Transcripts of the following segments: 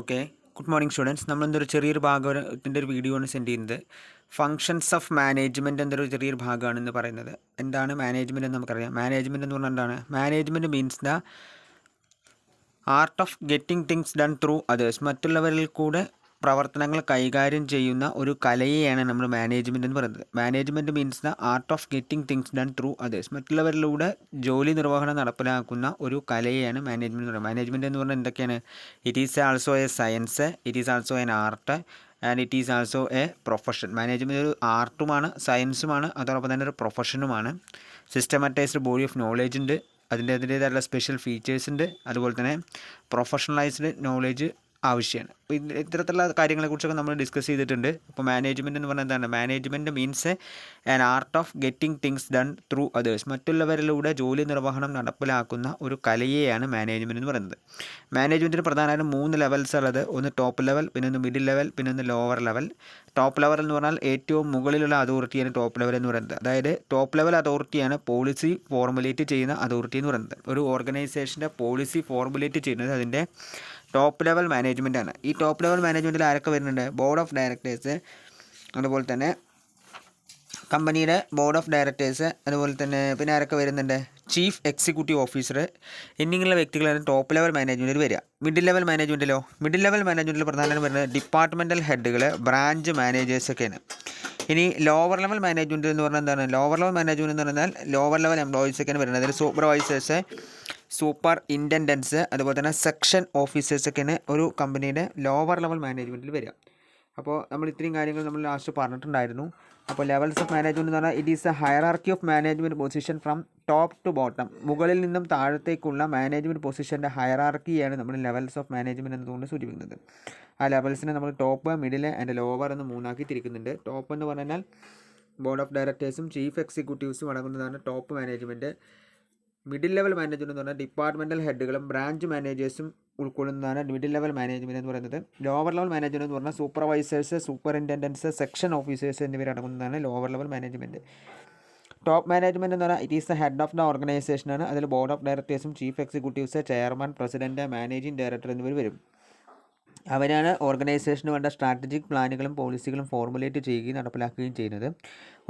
Okay. Good morning students. നമ്മളെന്തൊരു ചെറിയൊരു ഭാഗത്തിൻ്റെ ഒരു വീഡിയോ ആണ് സെൻഡ് ചെയ്യുന്നത്. ഫങ്ഷൻസ് ഓഫ് മാനേജ്മെൻറ്റ് എന്നൊരു ചെറിയൊരു ഭാഗമാണെന്ന് പറയുന്നത്. എന്താണ് മാനേജ്മെൻറ്റ് എന്ന് നമുക്കറിയാം. മാനേജ്മെൻറ്റ് എന്ന് പറഞ്ഞാൽ എന്താണ്? Management means the art of getting things done through others. മറ്റുള്ളവരിൽ കൂടെ പ്രവർത്തനങ്ങൾ കൈകാര്യം ചെയ്യുന്ന ഒരു കലയെയാണ് നമ്മൾ മാനേജ്മെൻറ്റ് എന്ന് പറയുന്നത്. Management means the art of getting things done through others. മറ്റുള്ളവരിലൂടെ ജോലി നിർവഹണം നടപ്പിലാക്കുന്ന ഒരു കലയെയാണ് മാനേജ്മെൻറ്റ് എന്ന് പറയുന്നത്. മാനേജ്മെൻറ്റ് എന്ന് പറഞ്ഞാൽ എന്തൊക്കെയാണ്? It is also A science, it is also an art and it is also A profession. Management ഒരു ആർട്ടുമാണ്, സയൻസുമാണ്, അതോടൊപ്പം തന്നെ ഒരു പ്രൊഫഷനുമാണ്. സിസ്റ്റമാറ്റൈസ്ഡ് ബോഡി ഓഫ് നോളേജ് ഉണ്ട്, അതിൻ്റേതായിട്ടുള്ള സ്പെഷ്യൽ ഫീച്ചേഴ്സ് ഉണ്ട്, അതുപോലെ തന്നെ പ്രൊഫഷണലൈസ്ഡ് നോളേജ് ആവശ്യമാണ്. അപ്പോൾ ഇത്തരത്തിലുള്ള കാര്യങ്ങളെക്കുറിച്ചൊക്കെ നമ്മൾ ഡിസ്കസ് ചെയ്തിട്ടുണ്ട്. അപ്പോൾ മാനേജ്മെൻറ്റ് എന്ന് പറഞ്ഞാൽ എന്താണ്? Management means an art of getting things done through others. മറ്റുള്ളവരിലൂടെ ജോലി നിർവഹണം നടപ്പിലാക്കുന്ന ഒരു കലയെയാണ് മാനേജ്മെൻറ്റ് എന്ന് പറയുന്നത്. മാനേജ്മെൻറ്റിന് പ്രധാനമായിട്ടും 3 ലെവൽസ് ഉള്ളത്. ഒന്ന് ടോപ്പ് ലെവൽ, പിന്നെ ഒന്ന് മിഡിൽ ലെവൽ, പിന്നെ ഒന്ന് ലോവർ ലെവൽ. ടോപ്പ് ലെവൽ എന്ന് പറഞ്ഞാൽ ഏറ്റവും മുകളിലുള്ള അതോറിറ്റിയാണ് ടോപ്പ് ലെവൽ എന്ന് പറയുന്നത്. അതായത് ടോപ്പ് ലെവൽ അതോറിറ്റിയാണ് പോളിസി ഫോർമുലേറ്റ് ചെയ്യുന്ന അതോറിറ്റി എന്ന് പറയുന്നത്. ഒരു ഓർഗനൈസേഷൻ്റെ പോളിസി ഫോർമുലേറ്റ് ചെയ്യുന്നത് അതിൻ്റെ ടോപ്പ് ലെവൽ മാനേജ്മെൻ്റ് ആണ്. ഈ ടോപ്പ് ലെവൽ മാനേജ്മെൻറ്റിൽ ആരൊക്കെ വരുന്നുണ്ട്? ബോർഡ് ഓഫ് ഡയറക്ടേഴ്സ്, അതുപോലെ തന്നെ കമ്പനിയുടെ ബോർഡ് ഓഫ് ഡയറക്ടേഴ്സ്, അതുപോലെ തന്നെ പിന്നെ ആരൊക്കെ വരുന്നുണ്ട്? ചീഫ് എക്സിക്യൂട്ടീവ് ഓഫീസർ എന്നിങ്ങനെയുള്ള വ്യക്തികളാണ് ടോപ്പ് ലെവൽ മാനേജ്മെൻറ്റിൽ വരിക. മിഡിൽ ലെവൽ മാനേജ്മെൻറ്റിലോ? മിഡിൽ ലെവൽ മാനേജ്മെൻറ്റിൽ പ്രധാനമായും വരുന്നത് ഡിപ്പാർട്ട്മെൻറ്റൽ ഹെഡുകൾ, ബ്രാഞ്ച് മാനേജേഴ്സൊക്കെയാണ്. ഇനി ലോവർ ലെവൽ മാനേജ്മെൻറ്റ് എന്ന് പറഞ്ഞാൽ എന്താണ്? ലോവർ ലെവൽ മാനേജ്മെൻറ്റ് എന്ന് പറഞ്ഞാൽ ലോവർ ലെവൽ എംപ്ലോയീസൊക്കെയാണ് വരുന്നത്. അതിൽ സൂപ്പർവൈസേഴ്സ്, സൂപ്പർ ഇൻറ്റൻഡൻസ്, അതുപോലെ തന്നെ സെക്ഷൻ ഓഫീസേഴ്സൊക്കെയാണ് ഒരു കമ്പനിയുടെ ലോവർ ലെവൽ മാനേജ്മെൻറ്റിൽ വരിക. അപ്പോൾ നമ്മൾ ഇത്രയും കാര്യങ്ങൾ നമ്മൾ ലാസ്റ്റ് പറഞ്ഞിട്ടുണ്ടായിരുന്നു. അപ്പോൾ ലെവൽസ് ഓഫ് മാനേജ്മെൻറ്റ് എന്ന് പറഞ്ഞാൽ it is a hierarchy of management position from top to bottom. മുകളിൽ നിന്നും താഴത്തേക്കുള്ള മാനേജ്മെൻറ്റ് പൊസിഷൻ്റെ ഹയറാർക്കിയാണ് നമ്മൾ ലെവൽസ് ഓഫ് മാനേജ്മെൻറ്റ് എന്നതുകൊണ്ട് സൂചിപ്പിക്കുന്നത്. ആ ലെവൽസിനെ നമ്മൾ ടോപ്പ്, മിഡിൽ ആൻഡ് ലോവർ എന്ന് 3 തിരിക്കുന്നുണ്ട്. ടോപ്പ് എന്ന് പറഞ്ഞാൽ ബോർഡ് ഓഫ് ഡയറക്ടേഴ്സും ചീഫ് എക്സിക്യൂട്ടീവ്സും അടങ്ങുന്നതാണ് top management. Middle level management എന്ന് പറഞ്ഞാൽ ഡിപ്പാർട്ട്മെൻറ്റൽ ഹെഡുകളും ബ്രാഞ്ച് മാനേജേഴ്സും ഉൾക്കൊള്ളുന്നതാണ് മിഡിൽ ലെവൽ മാനേജ്മെൻറ്റ് എന്ന് പറയുന്നത്. ലോവർ ലെവൽ മാനേജ്മെൻറ്റ് എന്ന് പറഞ്ഞാൽ സൂപ്പർവൈസേഴ്സ്, സൂപ്പറിൻറ്റൻഡൻസ്, സെക്ഷൻ ഓഫീസേഴ്സ് എന്നിവരടങ്ങുന്നതാണ് lower level management. Top management എന്ന് പറഞ്ഞാൽ it is the head of the ഓർഗനൈസേഷനാണ്. അതിൽ ബോർഡ് ഓഫ് ഡയറക്ടേഴ്സും chief executives, chairman, president, managing director എന്നിവർ വരും. അവരാണ് ഓർഗനൈസേഷന് വേണ്ട സ്ട്രാറ്റജിക് പ്ലാനുകളും പോളിസികളും ഫോർമുലേറ്റ് ചെയ്യുകയും നടപ്പിലാക്കുകയും ചെയ്യുന്നത്.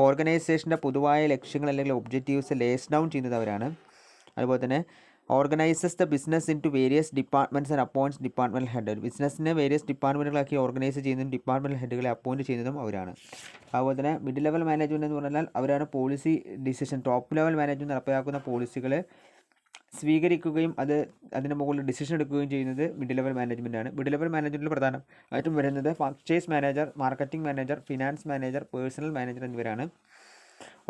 ഓർഗനൈസേഷൻ്റെ പൊതുവായ ലക്ഷ്യങ്ങൾ അല്ലെങ്കിൽ ഒബ്ജക്റ്റീവ്സ് ലേസ് ഡൗൺ ചെയ്യുന്നത് അവരാണ്. അതുപോലെ തന്നെ organises the business into various departments and appoints departmental head. ബിസിനസ്സിനെ വേരിയസ് ഡിപ്പാർട്ട്മെൻറ്റുകളാക്കി ഓർഗനൈസ് ചെയ്യുന്നതും ഡിപ്പാർട്ട്മെൻറ്റൽ ഹെഡുകളെ അപ്പോയിൻറ്റ് ചെയ്യുന്നതും അവരാണ്. അതുപോലെ തന്നെ മിഡിൽ ലെവൽ മാനേജ്മെൻറ്റ് എന്ന് പറഞ്ഞാൽ അവരാണ് policy decision, top level management നടപ്പിലാക്കുന്ന പോളിസികൾ സ്വീകരിക്കുകയും അതിന് മുകളിൽ ഡിസിഷൻ എടുക്കുകയും ചെയ്യുന്നത് മിഡിൽ ലെവൽ മാനേജ്മെൻ്റ് ആണ്. മിഡിൽ ലെവൽ മാനേജ്മെൻറ്റിൽ പ്രധാനമായിട്ടും വരുന്നത് purchase manager, marketing manager, finance manager, personal manager എന്നിവരാണ്.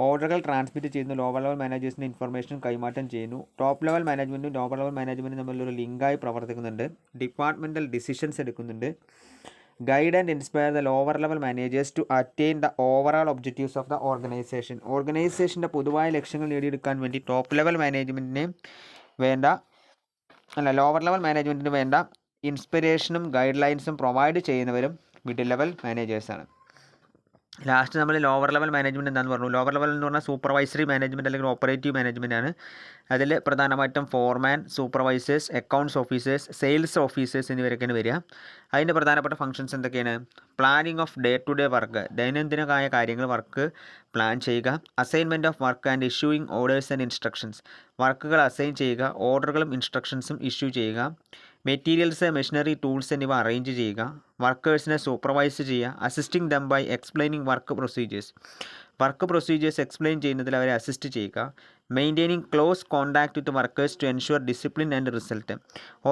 ഓർഡറുകൾ ട്രാൻസ്മിറ്റ് ചെയ്യുന്നു, ലോവർ ലെവൽ മാനേജേഴ്സിന് ഇൻഫർമേഷൻ കൈമാറ്റം ചെയ്യുന്നു. ടോപ്പ് ലെവൽ മാനേജ്മെൻറ്റും ലോവർ ലെവൽ മാനേജ്മെൻറ്റും തമ്മിലൊരു ലിങ്കായി പ്രവർത്തിക്കുന്നുണ്ട്. ഡിപ്പാർട്ട്മെൻറ്റൽ ഡിസിഷൻസ് എടുക്കുന്നുണ്ട്. Guide and inspire the lower level managers to attain the overall objectives of the organisation. ഓർഗനൈസേഷൻ്റെ പൊതുവായ ലക്ഷ്യങ്ങൾ നേടിയെടുക്കാൻ വേണ്ടി ടോപ്പ് ലെവൽ മാനേജ്മെൻറ്റിന് ലോവർ ലെവൽ മാനേജ്മെൻറ്റിന് വേണ്ട ഇൻസ്പിറേഷനും ഗൈഡ് ലൈൻസും പ്രൊവൈഡ് ചെയ്യുന്നവരും മിഡിൽ ലെവൽ മാനേജേഴ്സാണ്. ലാസ്റ്റ് നമ്മൾ ലോവർ ലെവൽ മാനേജ്മെൻറ്റ് എന്താണെന്ന് പറഞ്ഞു. ലോവർ ലെവൽ എന്ന് പറഞ്ഞാൽ സൂപ്പർവൈസറി മാനേജ്മെൻറ്റ് അല്ലെങ്കിൽ ഓപ്പറേറ്റീവ് മാനേജ്മെൻറ്റ് ആണ്. അതിൽ പ്രധാനമായിട്ടും ഫോർമാൻ, supervisors, accounts officers, sales officers എന്നിവരൊക്കെയാണ് വരിക. അതിൻ്റെ പ്രധാനപ്പെട്ട ഫംഗ്ഷൻസ് എന്തൊക്കെയാണ്? Planning of day to day work, ദൈനംദിനമായ കാര്യങ്ങൾ വർക്ക് പ്ലാൻ ചെയ്യുക. Assignment of work and issuing orders and instructions, വർക്കുകൾ അസൈൻ ചെയ്യുക, ഓർഡറുകളും ഇൻസ്ട്രക്ഷൻസും ഇഷ്യൂ ചെയ്യുക. മെറ്റീരിയൽസ്, മെഷീനറി, ടൂൾസ് എന്നിവ അറേഞ്ച് ചെയ്യുക. വർക്കേഴ്സിനെ സൂപ്പർവൈസ് ചെയ്യുക. Assisting them by explaining work procedures, work procedures explain ചെയ്യുന്നതിൽ അവരെ അസിസ്റ്റ് ചെയ്യുക. Maintaining close contact with workers to ensure discipline and result,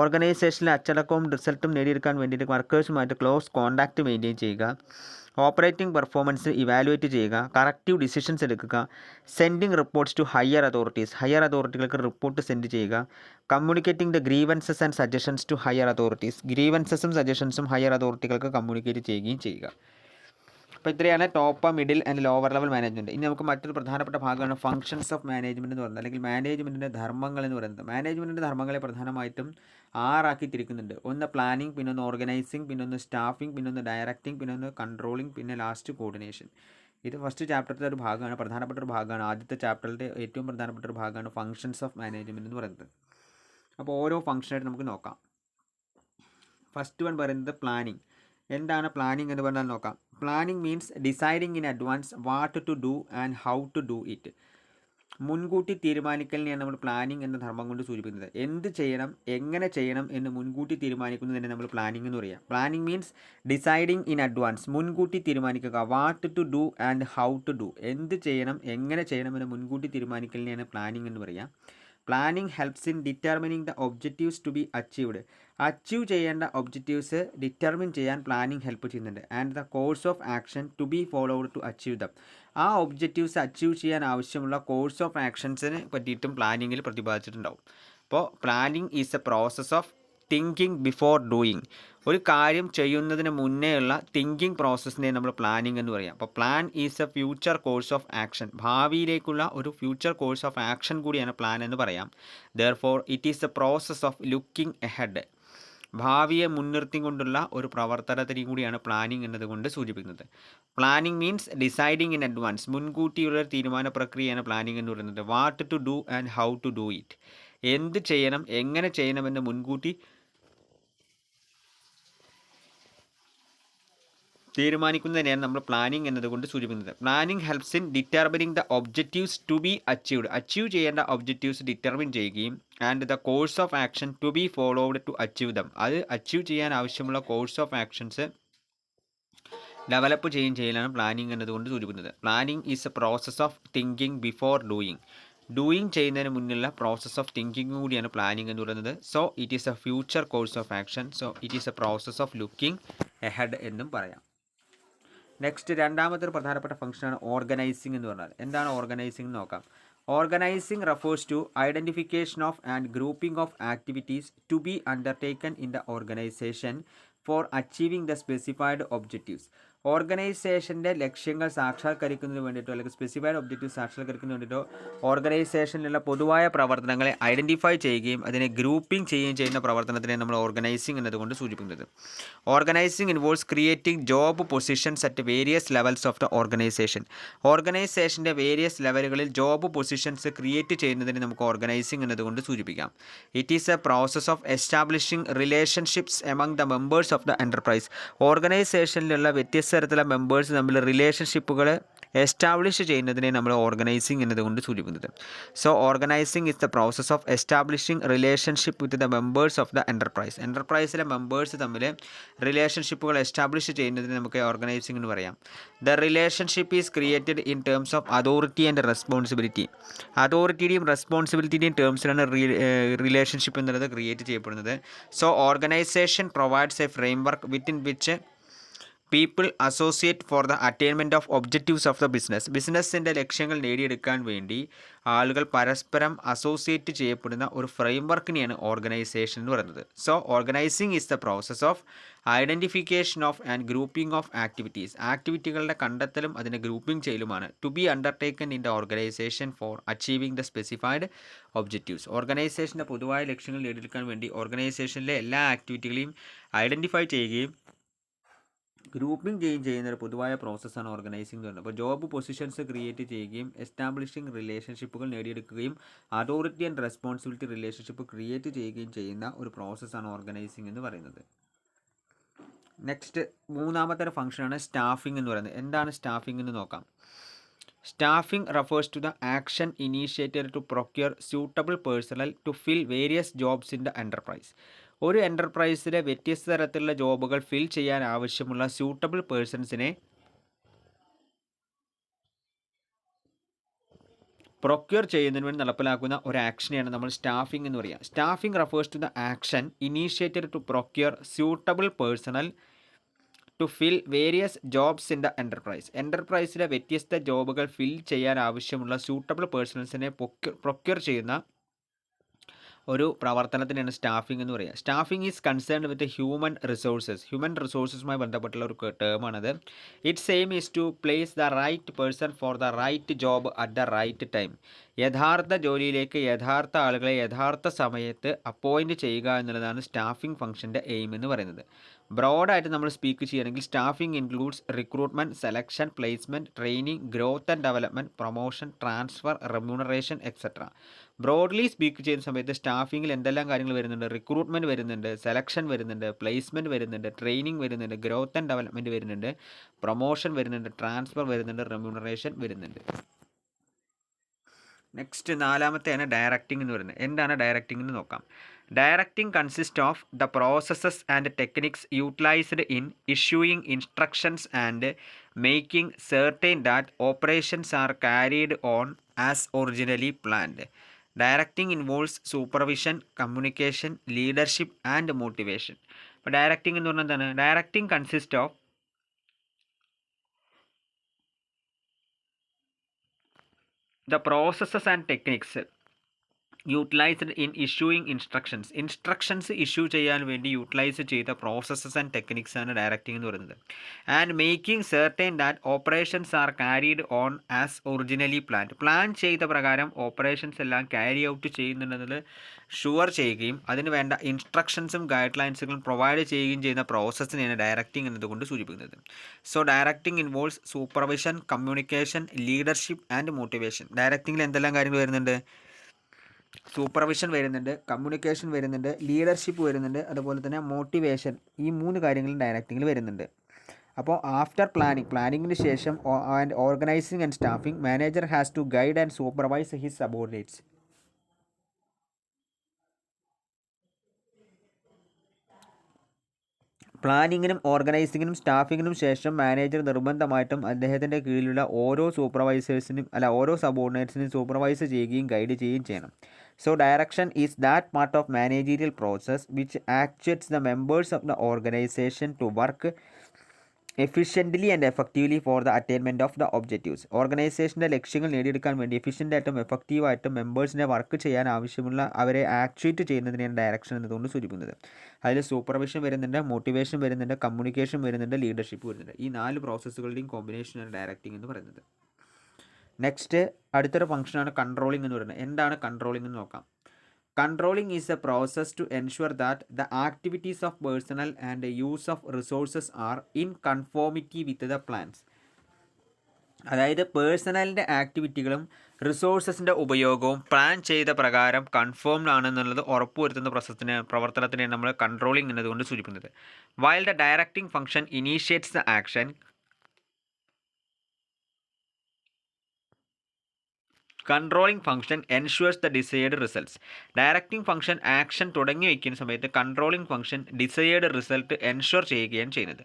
ഓർഗനൈസേഷനിലെ അച്ചടക്കവും റിസൾട്ടും നേടിയെടുക്കാൻ വേണ്ടിയിട്ട് വർക്കേഴ്സുമായിട്ട് ക്ലോസ് കോൺടാക്റ്റ് മെയിൻറ്റെയിൻ ചെയ്യുക. ഓപ്പറേറ്റിംഗ് പെർഫോമൻസ് ഇവാലുവേറ്റ് ചെയ്യുക. കറക്റ്റീവ് ഡിസിഷൻസ് എടുക്കുക. Sending reports to higher authorities, higher അതോറിറ്റികൾക്ക് റിപ്പോർട്ട് സെൻഡ് ചെയ്യുക. Communicating the grievances and suggestions to higher authorities, ഗ്രീവൻസസും സജഷൻസും ഹയർ അതോറിറ്റികൾക്ക് കമ്മ്യൂണിക്കേറ്റ് ചെയ്യുകയും ചെയ്യുക. അപ്പോൾ ഇത്രയാണ് top, middle and lower level management. ഇനി നമുക്ക് മറ്റൊരു പ്രധാനപ്പെട്ട ഭാഗമാണ് ഫംഗ്ഷൻസ് ഓഫ് മാനേജ്മെൻറ്റ് എന്ന് പറയുന്നത്, അല്ലെങ്കിൽ മാനേജ്മെൻറ്റിൻ്റെ ധർമ്മങ്ങൾ എന്ന് പറയുന്നത്. മാനേജ്മെൻറ്റിൻ്റെ ധർമ്മങ്ങളെ പ്രധാനമായിട്ടും 6 തിരിക്കുന്നുണ്ട്. ഒന്ന് പ്ലാനിങ്, പിന്നൊന്ന് ഓർഗനൈസിങ്, പിന്നൊന്ന് സ്റ്റാഫിംഗ്, പിന്നൊന്ന് ഡയറക്റ്റിംഗ്, പിന്നൊന്ന് കൺട്രോളിംഗ്, പിന്നെ ലാസ്റ്റ് കോർഡിനേഷൻ. ഇത് ഫസ്റ്റ് ചാപ്റ്ററിൻ്റെ ഒരു ഭാഗമാണ്, പ്രധാനപ്പെട്ട ഒരു ഭാഗമാണ്. ആദ്യത്തെ ചാപ്റ്ററിൻ്റെ ഏറ്റവും പ്രധാനപ്പെട്ട ഒരു ഭാഗമാണ് ഫംഗ്ഷൻസ് ഓഫ് മാനേജ്മെൻറ്റ് എന്ന് പറയുന്നത്. അപ്പോൾ ഓരോ ഫംഗ്ഷനായിട്ട് നമുക്ക് നോക്കാം. ഫസ്റ്റ് വൺ പറയുന്നത് പ്ലാനിങ്. എന്താണ് പ്ലാനിങ് എന്ന് പറഞ്ഞാൽ നോക്കാം. Planning means deciding in advance what to do and how to do it. മുൻകൂട്ടി തീരുമാനിക്കലിനെയാണ് നമ്മൾ പ്ലാനിങ് എന്ന ധർമ്മം കൊണ്ട് സൂചിപ്പിക്കുന്നത്. എന്ത് ചെയ്യണം, എങ്ങനെ ചെയ്യണം എന്ന് മുൻകൂട്ടി തീരുമാനിക്കുന്നതിനെ നമ്മൾ പ്ലാനിങ് എന്ന് പറയാം. Planning means deciding in advance, മുൻകൂട്ടി തീരുമാനിക്കുക. What to do and how to do, എന്ത് ചെയ്യണം, എങ്ങനെ ചെയ്യണം എന്ന് മുൻകൂട്ടി തീരുമാനിക്കലിനെയാണ് പ്ലാനിങ് എന്ന് പറയുക. Planning helps in determining the objectives to be achieved. Achieve ചെയ്യേണ്ട ഒബ്ജക്റ്റീവ്സ് ഡിറ്റർമിൻ ചെയ്യാൻ പ്ലാനിങ് ഹെൽപ്പ് ചെയ്യുന്നുണ്ട്. And the course of action to be followed to achieve them. ആ ഒബ്ജക്റ്റീവ്സ് അച്ചീവ് ചെയ്യാൻ ആവശ്യമുള്ള കോഴ്സ് ഓഫ് ആക്ഷൻസിനെ പറ്റിയിട്ടും പ്ലാനിങ്ങിൽ പ്രതിപാദിച്ചിട്ടുണ്ടാവും. അപ്പോൾ planning is a process of thinking before doing. ഒരു കാര്യം ചെയ്യുന്നതിന് മുന്നേയുള്ള തിങ്കിങ് പ്രോസസ്സിനെ നമ്മൾ പ്ലാനിങ് എന്ന് പറയാം. അപ്പോൾ plan is a future course of action. ഭാവിയിലേക്കുള്ള ഒരു ഫ്യൂച്ചർ കോഴ്സ് ഓഫ് ആക്ഷൻ കൂടിയാണ് പ്ലാൻ എന്ന് പറയാം. Therefore it is a process of looking ahead. ഭാവിയെ മുൻനിർത്തിക്കൊണ്ടുള്ള ഒരു പ്രവർത്തനത്തിനും കൂടിയാണ് പ്ലാനിങ് എന്നതുകൊണ്ട് സൂചിപ്പിക്കുന്നത്. Planning means deciding in advance, മുൻകൂട്ടിയുള്ള തീരുമാന പ്രക്രിയയാണ് പ്ലാനിങ് എന്ന് പറയുന്നത്. What to do and how to do it, എന്ത് ചെയ്യണം, എങ്ങനെ ചെയ്യണമെന്ന് മുൻകൂട്ടി തീരുമാനിക്കുന്നതിനെയാണ് നമ്മൾ പ്ലാനിങ് എന്നതുകൊണ്ട് സൂചിപ്പിക്കുന്നത്. Planning helps in determining the objectives to be achieved. Achieve ചെയ്യേണ്ട ഒബ്ജക്റ്റീവ്സ് ഡിറ്റർമിൻ ചെയ്യുകയും and the course of action to be followed to achieve them. അത് അച്ചീവ് ചെയ്യാൻ ആവശ്യമുള്ള കോഴ്സ് ഓഫ് ആക്ഷൻസ് ഡെവലപ്പ് ചെയ്യുകയും ചെയ്യലാണ് പ്ലാനിങ് എന്നതുകൊണ്ട് സൂചിപ്പിക്കുന്നത്. Planning is a process of thinking before doing. Doing ചെയ്യുന്നതിന് മുന്നിലുള്ള പ്രോസസ് ഓഫ് തിങ്കിങ് കൂടിയാണ് പ്ലാനിങ് എന്ന് പറയുന്നത്. So it is a future course of action. So it is a process of looking ahead എന്നും പറയാം. നെക്സ്റ്റ് രണ്ടാമത്തെ ഒരു പ്രധാനപ്പെട്ട ഫംഗ്ഷനാണ് ഓർഗനൈസിങ് എന്ന് പറഞ്ഞാൽ. എന്താണ് ഓർഗനൈസിങ് എന്ന് നോക്കാം. Organising refers to identification of and grouping of activities to be undertaken in the organisation for achieving the specified objectives. ഓർഗനൈസേഷൻ്റെ ലക്ഷ്യങ്ങൾ സാക്ഷാത്കരിക്കുന്നതിന് വേണ്ടിയിട്ടോ അല്ലെങ്കിൽ സ്പെസിഫൈഡ് ഒബ്ജക്റ്റീവ് സാക്ഷാത്കരിക്കുന്നതിന് വേണ്ടിയിട്ടോ ഓർഗനൈസേഷനിലുള്ള പൊതുവായ പ്രവർത്തനങ്ങളെ ഐഡൻറ്റിഫൈ ചെയ്യുകയും അതിനെ ഗ്രൂപ്പിംഗ് ചെയ്യുകയും ചെയ്യുന്ന പ്രവർത്തനത്തിനെ നമ്മൾ ഓർഗനൈസിങ് എന്നതുകൊണ്ട് സൂചിപ്പിക്കുന്നത്. Organising involves creating job positions at various levels of the organisation. ഓർഗനൈസേഷൻ്റെ വേരിയസ് ലെവലുകളിൽ ജോബ് പൊസിഷൻസ് ക്രിയേറ്റ് ചെയ്യുന്നതിന് നമുക്ക് ഓർഗനൈസിങ് എന്നതുകൊണ്ട് സൂചിപ്പിക്കാം. It is a process of establishing relationships among the members of the enterprise. ഓർഗനൈസേഷനിലുള്ള വ്യത്യസ്ത തരത്തിലുള്ള മെമ്പേഴ്സ് തമ്മിൽ റിലേഷൻഷിപ്പുകൾ എസ്റ്റാബ്ലിഷ് ചെയ്യുന്നതിനെ നമ്മൾ ഓർഗനൈസിങ് എന്നതുകൊണ്ട് സൂചിപ്പിക്കുന്നത്. So organising is the process of establishing relationship with the members of the enterprise. എൻ്റർപ്രൈസിലെ മെമ്പേഴ്സ് തമ്മിൽ റിലേഷൻഷിപ്പുകൾ എസ്റ്റാബ്ലിഷ് ചെയ്യുന്നതിന് നമുക്ക് ഓർഗനൈസിങ് എന്ന് പറയാം. The relationship is created in terms of authority and responsibility. അതോറിറ്റിയുടെയും റെസ്പോൺസിബിലിറ്റിയുടെയും ടേംസിലാണ് റിലേഷൻഷിപ്പ് എന്നുള്ളത് ക്രിയേറ്റ് ചെയ്യപ്പെടുന്നത്. So organisation provides a framework within which people associate for the attainment of objectives of the business. ബിസിനസ്സിൻ്റെ ലക്ഷ്യങ്ങൾ നേടിയെടുക്കാൻ വേണ്ടി ആളുകൾ പരസ്പരം അസോസിയേറ്റ് ചെയ്യപ്പെടുന്ന ഒരു ഫ്രെയിംവർക്കിനെയാണ് ഓർഗനൈസേഷൻ എന്ന് പറയുന്നത്. So organising is the process of identification of and grouping of activities. ആക്ടിവിറ്റികളുടെ കണ്ടെത്തലും അതിനെ ഗ്രൂപ്പിംഗ് ചെയ്യലുമാണ് to be undertaken in the organisation for achieving the specified objectives. ഓർഗനൈസേഷൻ്റെ പൊതുവായ ലക്ഷ്യങ്ങൾ നേടിയെടുക്കാൻ വേണ്ടി ഓർഗനൈസേഷനിലെ എല്ലാ ആക്ടിവിറ്റികളെയും ഐഡൻറ്റിഫൈ ചെയ്യുകയും ഗ്രൂപ്പിംഗ് ചെയ്യുന്ന ഒരു പൊതുവായ പ്രോസസ്സാണ് ഓർഗനൈസിംഗ് എന്ന് പറയുന്നത്. അപ്പോൾ ജോബ് പൊസിഷൻസ് ക്രിയേറ്റ് ചെയ്യുകയും എസ്റ്റാബ്ലിഷിംഗ് റിലേഷൻഷിപ്പുകൾ നേടിയെടുക്കുകയും authority and responsibility relationship create ചെയ്യുകയും ചെയ്യുന്ന ഒരു പ്രോസസ്സാണ് ഓർഗനൈസിംഗ് എന്ന് പറയുന്നത്. നെക്സ്റ്റ് മൂന്നാമത്തെ ഒരു ഫംഗ്ഷനാണ് സ്റ്റാഫിംഗ് എന്ന് പറയുന്നത്. എന്താണ് സ്റ്റാഫിംഗ് എന്ന് നോക്കാം. Staffing refers to the action initiated to procure suitable personnel to fill various jobs in the enterprise. ഒരു എൻ്റർപ്രൈസിലെ വ്യത്യസ്ത തരത്തിലുള്ള ജോബുകൾ ഫിൽ ചെയ്യാൻ ആവശ്യമുള്ള സ്യൂട്ടബിൾ പേഴ്സൺസിനെ പ്രൊക്യൂർ ചെയ്യുന്നതിന് വേണ്ടി നടപ്പിലാക്കുന്ന ഒരു ആക്ഷനെയാണ് നമ്മൾ സ്റ്റാഫിംഗ് എന്ന് പറയുക. Staffing refers to the action initiated to procure suitable personnel to fill various jobs in the enterprise. എൻ്റർപ്രൈസിലെ വ്യത്യസ്ത ജോബുകൾ ഫിൽ ചെയ്യാൻ ആവശ്യമുള്ള സ്യൂട്ടബിൾ പേഴ്സൺസിനെ പ്രൊക്യൂർ ചെയ്യുന്ന ഒരു പ്രവർത്തനത്തിനാണ് സ്റ്റാഫിംഗ് എന്ന് പറയുക. Staffing is concerned with human റിസോഴ്സസുമായി ബന്ധപ്പെട്ടുള്ള ഒരു ടേമാണത്. Its aim is to place the right person for the right job at the right time. യഥാർത്ഥ ജോലിയിലേക്ക് യഥാർത്ഥ ആളുകളെ യഥാർത്ഥ സമയത്ത് അപ്പോയിൻറ്റ് ചെയ്യുക എന്നുള്ളതാണ് സ്റ്റാഫിംഗ് ഫംഗ്ഷൻ്റെ എയിം എന്ന് പറയുന്നത്. ബ്രോഡായിട്ട് നമ്മൾ സ്പീക്ക് ചെയ്യുകയാണെങ്കിൽ staffing includes recruitment, selection, placement, training, growth and development, promotion, transfer, remuneration etcetera. Broadly speak ചെയ്യുന്ന സമയത്ത് സ്റ്റാഫിങ്ങിൽ എന്തെല്ലാം കാര്യങ്ങൾ വരുന്നുണ്ട്? റിക്രൂട്ട്മെൻറ്റ് വരുന്നുണ്ട്, സെലക്ഷൻ വരുന്നുണ്ട്, പ്ലേസ്മെൻറ്റ് വരുന്നുണ്ട്, ട്രെയിനിങ് വരുന്നുണ്ട്, ഗ്രോത്ത് ആൻഡ് ഡെവലപ്മെൻറ്റ് വരുന്നുണ്ട്, പ്രൊമോഷൻ വരുന്നുണ്ട്, ട്രാൻസ്ഫർ വരുന്നുണ്ട്, റെമ്യൂണറേഷൻ വരുന്നുണ്ട്. നെക്സ്റ്റ് നാലാമത്തെയാണ് ഡയറക്റ്റിംഗ് എന്ന് പറയുന്നത്. എന്താണ് ഡയറക്റ്റിംഗ് എന്ന് നോക്കാം. Directing consist of the processes and techniques utilised in issuing instructions and making certain that operations are carried on as originally planned. Directing involves supervision, communication, leadership and motivation. അപ്പോൾ directing എന്ന് പറഞ്ഞാൽ എന്താണ്? Directing consist of the processes and techniques utilised in issuing instructions issue ചെയ്യാൻ വേണ്ടി utilise ചെയ്ത processes and techniques ആണ് directing എന്ന് പറയുന്നത്. And making certain that operations are carried on as originally plan ചെയ്ത പ്രകാരം ഓപ്പറേഷൻസ് എല്ലാം ക്യാരി ഔട്ട് ചെയ്യുന്നുണ്ടെന്നത് ഷുവർ ചെയ്യുകയും അതിന് വേണ്ട ഇൻസ്ട്രക്ഷൻസും ഗൈഡ് ലൈൻസുകളും പ്രൊവൈഡ് ചെയ്യുകയും ചെയ്യുന്ന പ്രോസസ്സിനെയാണ് ഡയറക്റ്റിംഗ് എന്നതുകൊണ്ട് സൂചിപ്പിക്കുന്നത്. So directing involves supervision, communication, leadership and motivation. ഡയറക്റ്റിംഗിൽ എന്തെല്ലാം കാര്യങ്ങൾ വരുന്നുണ്ട്? സൂപ്പർവിഷൻ വരുന്നുണ്ട്, കമ്മ്യൂണിക്കേഷൻ വരുന്നുണ്ട്, ലീഡർഷിപ്പ് വരുന്നുണ്ട്, അതുപോലെ തന്നെ മോട്ടിവേഷൻ. ഈ 3 കാര്യങ്ങളും ഡയറക്റ്റിംഗിൽ വരുന്നുണ്ട്. അപ്പോൾ ആഫ്റ്റർ പ്ലാനിങ്ങിന് ശേഷം and organising and staffing, manager has to guide and supervise his subordinates. പ്ലാനിങ്ങിനും ഓർഗനൈസിങ്ങിനും സ്റ്റാഫിങ്ങിനും ശേഷം മാനേജർ നിർബന്ധമായിട്ടും അദ്ദേഹത്തിൻ്റെ കീഴിലുള്ള ഓരോ സബോർഡിനേറ്റ്സിനും സൂപ്പർവൈസ് ചെയ്യുകയും ഗൈഡ് ചെയ്യുകയും ചെയ്യണം. So direction is that part of managerial process which actuates the members of the organization to work efficiently and effectively for the attainment of the objectives. ഓർഗനൈസേഷൻ്റെ ലക്ഷ്യങ്ങൾ നേടിയെടുക്കാൻ വേണ്ടി എഫിഷ്യൻ്റായിട്ടും എഫക്റ്റീവായിട്ടും മെമ്പേഴ്സിനെ വർക്ക് ചെയ്യാൻ ആവശ്യമുള്ള അവരെ ആക്ച്വേറ്റ് ചെയ്യുന്നതിനെയാണ് ഡയറക്ഷൻ എന്നതുകൊണ്ട് സൂചിപ്പിക്കുന്നത്. അതിൽ സൂപ്പർവിഷൻ വരുന്നുണ്ട്, മോട്ടിവേഷൻ വരുന്നുണ്ട്, കമ്മ്യൂണിക്കേഷൻ വരുന്നുണ്ട്, ലീഡർഷിപ്പ് വരുന്നുണ്ട്. ഈ 4 പ്രോസസ്സുകളുടെയും കോമ്പിനേഷനാണ് ഡയറക്റ്റിംഗ് എന്ന് പറയുന്നത്. നെക്സ്റ്റ് അടുത്തൊരു ഫംഗ്ഷനാണ് കൺട്രോളിംഗ് എന്ന് പറയുന്നത്. എന്താണ് കൺട്രോളിംഗ് എന്ന് നോക്കാം. Controlling is a process to ensure that the activities of personnel and use of resources are in conformity with the plans. അതായത് പേഴ്സണലിൻ്റെ ആക്ടിവിറ്റികളും റിസോഴ്സസിൻ്റെ ഉപയോഗവും പ്ലാൻ ചെയ്ത പ്രകാരം കൺഫേംഡ് ആണെന്നുള്ളത് ഉറപ്പുവരുത്തുന്ന പ്രവർത്തനത്തിനെയാണ് നമ്മൾ കൺട്രോളിംഗ് എന്നതുകൊണ്ട് സൂചിപ്പിക്കുന്നത്. While the directing function initiates the action, controlling function ensures the desired results. Directing function action തുടങ്ങി വയ്ക്കുന്ന സമയത്ത് controlling function desired result ensure ചെയ്യുകയാണ് ചെയ്യുന്നത്.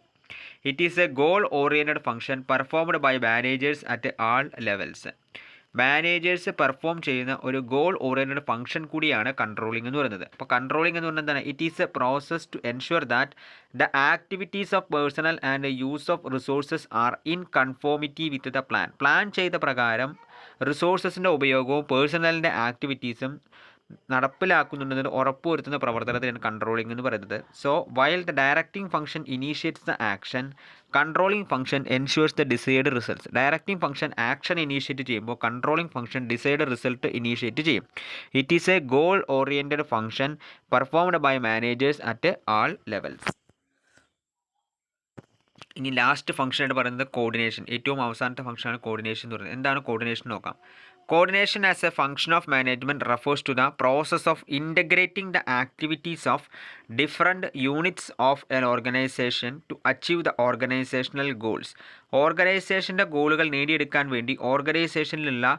It is a goal oriented function performed by managers at all levels. Managers perform ചെയ്യുന്ന ഒരു goal oriented function കൂടിയാണ് controlling എന്ന് പറയുന്നത്. അപ്പോൾ കൺട്രോളിംഗ് എന്ന് പറഞ്ഞാൽ എന്താണ്? It is a process to ensure that the activities of personnel and use of resources are in conformity with the plan ചെയ്ത പ്രകാരം റിസോഴ്സസിൻ്റെ ഉപയോഗവും പേഴ്സണലിൻ്റെ ആക്ടിവിറ്റീസും നടപ്പിലാക്കുന്നുണ്ടെന്ന് ഉറപ്പുവരുത്തുന്ന പ്രവർത്തനത്തിനാണ് കൺട്രോളിംഗ് എന്ന് പറയുന്നത്. So while the directing function initiates the action, controlling function ensures the decide results. Directing function action initiate ചെയ്യുമ്പോൾ controlling function decide result initiate ചെയ്യും. It is a goal oriented function performed by managers at all levels. ഇനി last function ആയിട്ട് പറയുന്നത് coordination. ഏറ്റവും അവസാനത്തെ ഫംഗ്ഷനാണ് coordination എന്ന് പറയുന്നത്. എന്താണ് കോർഡിനേഷൻ നോക്കാം. Coordination as a function of management refers to the process of integrating the activities of different units of an organization to achieve the organizational goals. ഓർഗനൈസേഷൻ്റെ ഗോളുകൾ നേടിയെടുക്കാൻ വേണ്ടി ഓർഗനൈസേഷനിലുള്ള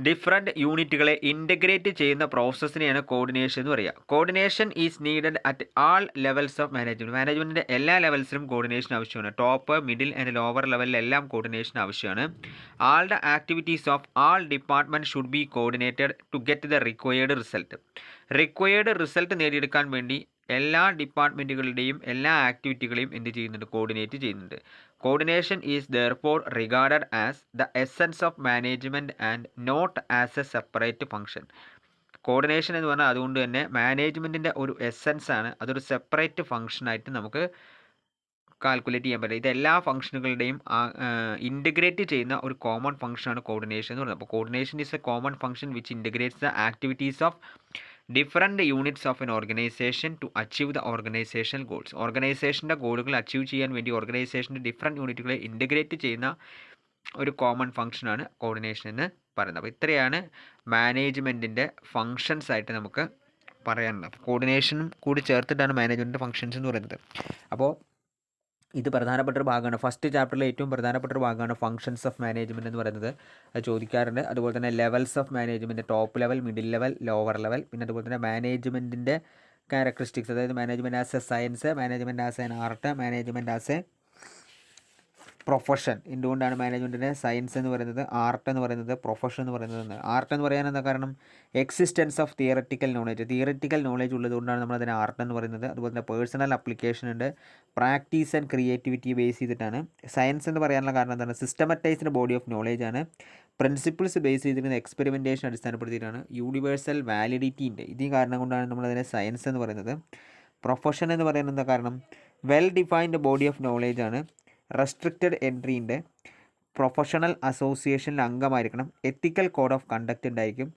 ഡിഫറെൻറ്റ് യൂണിറ്റുകളെ ഇൻ്റഗ്രേറ്റ് ചെയ്യുന്ന പ്രോസസ്സിനെയാണ് കോർഡിനേഷൻ എന്ന് പറയുക. Coordination is needed at all levels of management. മാനേജ്മെൻറ്റിൻ്റെ എല്ലാ ലെവൽസിലും coordination ആവശ്യമാണ്. ടോപ്പ്, മിഡിൽ ആൻഡ് ലോവർ ലെവലിലെല്ലാം കോർഡിനേഷൻ ആവശ്യമാണ്. All the activities of all department should be coordinated to get the required result. Required result നേടിയെടുക്കാൻ വേണ്ടി എല്ലാ ഡിപ്പാർട്ട്മെൻറ്റുകളുടെയും എല്ലാ ആക്ടിവിറ്റികളെയും എന്ത് ചെയ്യുന്നുണ്ട്? കോർഡിനേറ്റ് ചെയ്യുന്നുണ്ട്. Coordination is therefore regarded as the essence of management and not as a separate function. Coordination എന്ന് പറഞ്ഞാൽ അതുകൊണ്ട് തന്നെ മാനേജ്മെൻറ്റിൻ്റെ ഒരു എസൻസ് ആണ്, അതൊരു സെപ്പറേറ്റ് ഫംഗ്ഷനായിട്ട് നമുക്ക് കാൽക്കുലേറ്റ് ചെയ്യാൻ പറ്റില്ല. ഇതെല്ലാ ഫംഗ്ഷനുകളുടെയും ഇൻറ്റഗ്രേറ്റ് ചെയ്യുന്ന ഒരു കോമൺ ഫംഗ്ഷനാണ് കോർഡിനേഷൻ എന്ന് പറയുന്നത്. അപ്പോൾ coordination is a common function which integrates the activities of different units of an organisation to achieve the organisation goals. ഓർഗനൈസേഷൻ്റെ ഗോളുകൾ അച്ചീവ് ചെയ്യാൻ വേണ്ടി ഓർഗനൈസേഷൻ്റെ ഡിഫറെൻറ്റ് യൂണിറ്റുകളെ ഇൻറ്റഗ്രേറ്റ് ചെയ്യുന്ന ഒരു കോമൺ ഫംഗ്ഷനാണ് കോർഡിനേഷൻ എന്ന് പറയുന്നത്. അപ്പോൾ ഇത്രയാണ് മാനേജ്മെൻറ്റിൻ്റെ ഫങ്ഷൻസ് ആയിട്ട് നമുക്ക് പറയാനുള്ളത്. കോർഡിനേഷനും കൂടി ചേർത്തിട്ടാണ് മാനേജ്മെൻറ്റിൻ്റെ ഫങ്ഷൻസ് എന്ന് പറയുന്നത്. അപ്പോൾ ഇത് പ്രധാനപ്പെട്ട ഒരു ഭാഗമാണ്. ഫസ്റ്റ് ചാപ്റ്ററിലെ ഏറ്റവും പ്രധാനപ്പെട്ട ഒരു ഭാഗമാണ് ഫങ്ഷൻസ് ഓഫ് മാനേജ്മെൻറ്റ് എന്ന് പറയുന്നത്. അത് ചോദിക്കാറുണ്ട്. അതുപോലെ തന്നെ levels of management, top level, middle level, lower level, പിന്നെ അതുപോലെ തന്നെ മാനേജ്മെൻറ്റിൻ്റെ ക്യാരക്ടറിസ്റ്റിക്സ്, അതായത് management as A science, management as an art, management as A profession. എന്തുകൊണ്ടാണ് മാനേജ്മെൻറ്റിനെ സയൻസ് എന്ന് പറയുന്നത്, ആർട്ട് എന്ന് പറയുന്നത്, പ്രൊഫഷൻ എന്ന് പറയുന്നത്? ആർട്ട് എന്ന് പറയാൻ എന്താ കാരണം? എക്സിസ്റ്റൻസ് ഓഫ് തിയററ്റിക്കൽ നോളേജ് ഉള്ളതുകൊണ്ടാണ് നമ്മളതിനെ ആർട്ട് എന്ന് പറയുന്നത്. അതുപോലെ തന്നെ പേഴ്സണൽ അപ്ലിക്കേഷൻ ഉണ്ട്, പ്രാക്ടീസ് ആൻഡ് ക്രിയേറ്റിവിറ്റി ബേസ് ചെയ്തിട്ടാണ്. സയൻസ് എന്ന് പറയാനുള്ള കാരണം എന്താണ്? സിസ്റ്റമറ്റൈസ്ഡ് ബോഡി ഓഫ് നോളേജ് ആണ്. പ്രിൻസിപ്പിൾസ് ബേസ് ചെയ്തിരിക്കുന്ന എക്സ്പെരിമെൻറ്റേഷൻ അടിസ്ഥാനപ്പെടുത്തിയിട്ടാണ്. യൂണിവേഴ്സൽ വാലിഡിറ്റി ഉണ്ട്. ഇതേ കാരണം കൊണ്ടാണ് നമ്മളതിനെ സയൻസ് എന്ന് പറയുന്നത്. പ്രൊഫഷൻ എന്ന് പറയുന്നത് എന്താ കാരണം? Well defined body of knowledge ആണ്. റെസ്ട്രിക്റ്റഡ് എൻട്രി ഉണ്ട്. പ്രൊഫഷണൽ അസോസിയേഷനിൽ അംഗമായിരിക്കണം. എത്തിക്കൽ കോഡ് ഓഫ് കണ്ടക്റ്റ് ഉണ്ടായിരിക്കും.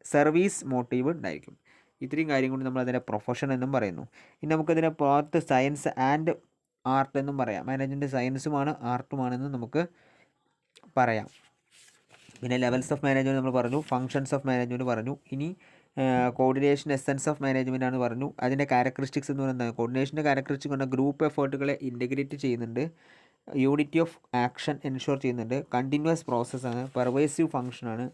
സർവീസ് മോട്ടീവ് ഉണ്ടായിരിക്കും. ഇത്രയും കാര്യം കൊണ്ട് നമ്മളതിനെ പ്രൊഫഷൻ എന്നും പറയുന്നു. ഇനി നമുക്കതിനെ പാർട്ട് സയൻസ് ആൻഡ് ആർട്ട് എന്നും പറയാം. മാനേജ്മെൻറ്റ് സയൻസുമാണ് ആർട്ടുമാണെന്നും നമുക്ക് പറയാം. പിന്നെ ലെവൽസ് ഓഫ് മാനേജ്മെൻറ്റ് നമ്മൾ പറഞ്ഞു, ഫങ്ഷൻസ് ഓഫ് മാനേജ്മെൻറ്റ് പറഞ്ഞു. ഇനി കോർഡിനേഷൻ എസെൻസ് ഓഫ് മാനേജ്മെൻറ്റ് ആണ് പറഞ്ഞു. അതിൻ്റെ ക്യാരക്ടറിസ്റ്റിക്സ് എന്ന് പറയുന്നത്, കോർഡിനേഷൻ്റെ ക്യാരക്ടറിസ്റ്റിക്സ് പറഞ്ഞാൽ ഗ്രൂപ്പ് എഫേർട്ടുകളെ ഇൻറ്റഗ്രേറ്റ് ചെയ്യുന്നുണ്ട്, യൂണിറ്റി ഓഫ് ആക്ഷൻ എൻഷുർ ചെയ്യുന്നുണ്ട്, കണ്ടിന്യൂസ് പ്രോസസ്സാണ്, പെർവേസീവ് ഫംഗ്ഷനാണ്,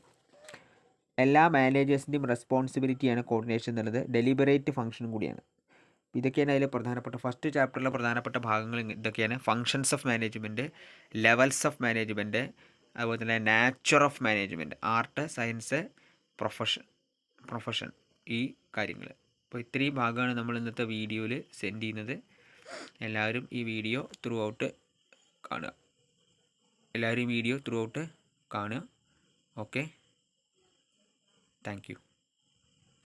എല്ലാ മാനേജേഴ്സിൻ്റെയും റെസ്പോൺസിബിലിറ്റിയാണ് കോർഡിനേഷൻ എന്നുള്ളത്, ഡെലിബറേറ്റ് ഫംഗ്ഷനും കൂടിയാണ്. ഇതൊക്കെയാണ് അതിലെ പ്രധാനപ്പെട്ട ഫസ്റ്റ് ചാപ്റ്ററിലെ പ്രധാനപ്പെട്ട ഭാഗങ്ങൾ. ഇതൊക്കെയാണ് functions of management, levels of management, അതുപോലെ തന്നെ nature of management, art, science, profession, ഈ കാര്യങ്ങൾ. അപ്പോൾ ഇത്രയും ഭാഗമാണ് നമ്മൾ ഇന്നത്തെ വീഡിയോയിൽ സെൻഡ് ചെയ്യുന്നത്. എല്ലാവരും ഈ വീഡിയോ ത്രൂ ഔട്ട് കാണുക. Okay, thank you.